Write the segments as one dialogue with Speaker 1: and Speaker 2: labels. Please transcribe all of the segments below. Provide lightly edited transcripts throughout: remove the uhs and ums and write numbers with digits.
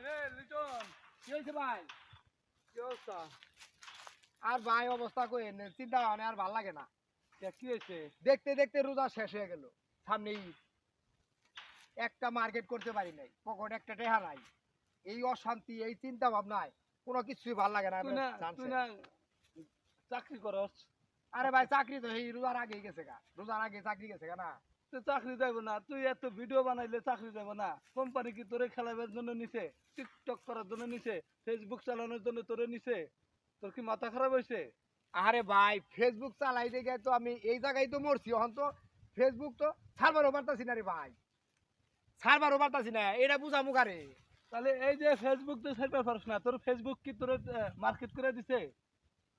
Speaker 1: লিটন
Speaker 2: কি হয়েছে ভাই?
Speaker 1: কি অবস্থা?
Speaker 2: আর ভাই অবস্থা কই চিন্তা ভাবনা আর ভাল লাগে না।
Speaker 1: কি হয়েছে?
Speaker 2: দেখতে দেখতে রোজা শেষ হয়ে গেল, সামনে ঈদ। একটা মার্কেট করতে পারি নাই, পকেটে একটা টেহা নাই। এই অশান্তি, এই চিন্তা ভাবনায় কোনো কিছুই ভাল লাগে না।
Speaker 1: তুই না তুই না চাকরি করস?
Speaker 2: আরে ভাই চাকরি তো এই রোজার আগেই গেছে গা, রোজার আগে চাকরি গেছে গা না।
Speaker 1: তুই চাকরি যাইব না, তুই এত ভিডিও বানাইলে চাকরি যাইব না। কোম্পানি কি তোরে খেলাবার জন্য নিছে? টিকটক করার জন্য নিছে? ফেসবুক চালানোর জন্য তোরে নিছে? তোর কি মাথা খারাপ হয়েছে?
Speaker 2: আরে ভাই ফেসবুক চালাই দেখে তো আমি এই জায়গায় তো মরছি। এখন তো ফেসবুক তো ছাড়বারও পারতাছি না রে ভাই, ছাড়বারও পারতাছি না, এটা বুঝা মুখারে।
Speaker 1: তাহলে এই যে ফেসবুক তো ছাড়তে পারছ না, তোর ফেসবুক কি তোরে মার্কেট করে দিছে?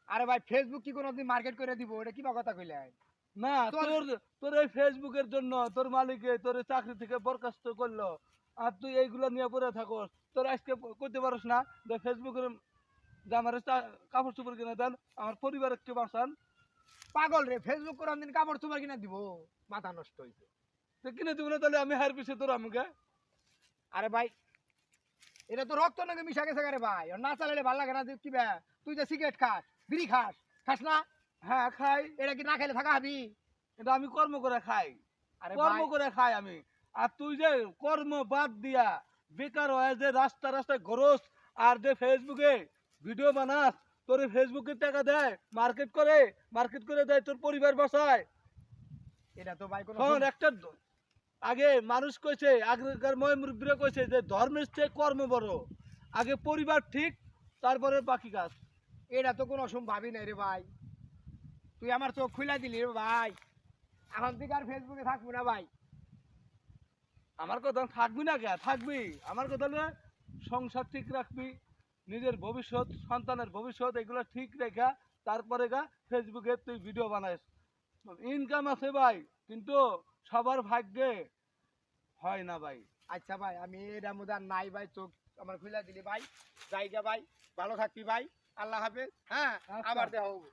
Speaker 2: আরে ভাই ফেসবুক কি কোনোদিন মার্কেট করে দিব? এটা কি কথা কইলেন?
Speaker 1: না,
Speaker 2: তোর
Speaker 1: তোর তোর এই ফেসবুকের জন্য তোর মালিকে তোর চাকরি থেকে বরখাস্ত করলো, আর তুই এইগুলো নিয়ে পড়ে থাকস। তোর আজকে করতে পারস না যে ফেসবুকের যে আমার কাপড় চোপড় কিনে দেন, আমার পরিবার একটু বাঁচান।
Speaker 2: পাগল রে, ফেসবুক করে দিন কাপড় চোপড় কিনা দিব? মাথা নষ্ট হইছে।
Speaker 1: তো কিনে দিব না, তাহলে আমি হার পিছিয়ে তোর আমাকে।
Speaker 2: আরে ভাই এটা তো রক্ত নাকি মিশা গেছে রে ভাই, আর না চালালে ভালো লাগে না। যে কি বে, তুই যে সিগারেট খাস, বিড়ি খাস, খাস না?
Speaker 1: হ্যাঁ খাই।
Speaker 2: এটা কি না খাইলে থাকা হাবি?
Speaker 1: এটা আমি কর্ম করে খাই,
Speaker 2: আরে
Speaker 1: কর্ম
Speaker 2: ভাই
Speaker 1: করে খাই আমি। আর তুই যে কর্ম বাদ দিয়া বেকার হয়ে যে রাস্তা রাস্তায় ঘরস, আর যে ফেসবুকে ভিডিও বানাস, তোর ফেসবুকে টাকা দেয়, মার্কেট করে দেয়, তোর পরিবার বাঁচায়।
Speaker 2: এটা তো ভাই কোনো
Speaker 1: শোন, একটা আগে মানুষ কইছে, আগেকার মুরব্বীরা কইছে যে ধর্মের চেয়ে কর্ম বড়। আগে পরিবার ঠিক, তারপরে বাকি কাজ।
Speaker 2: এটা তো কোনো ভাবি নাই রে ভাই। তুই আমার চোখ খুলে দিলি রে ভাই। এখন থেকে আর ফেসবুকে থাকবো না ভাই।
Speaker 1: আমার কথা থাকবি না কে? থাকবি। আমার কথা হলো সংসার ঠিক রাখবি, নিজের ভবিষ্যৎ, সন্তানের ভবিষ্যৎ এগুলো ঠিক রেখা তারপরে ফেসবুকে তুই ভিডিও বানাইস। ইনকাম আছে ভাই, কিন্তু সবার ভাগ্যে হয় না ভাই।
Speaker 2: আচ্ছা ভাই আমি এটার মধ্যে আর নাই ভাই, চোখ আমার খুলে দিলি ভাই। জায়গা ভাই, ভালো থাকবি ভাই। আল্লাহ হাফেজ। হ্যাঁ,
Speaker 1: আচ্ছা।
Speaker 2: আবার দেখা হবে।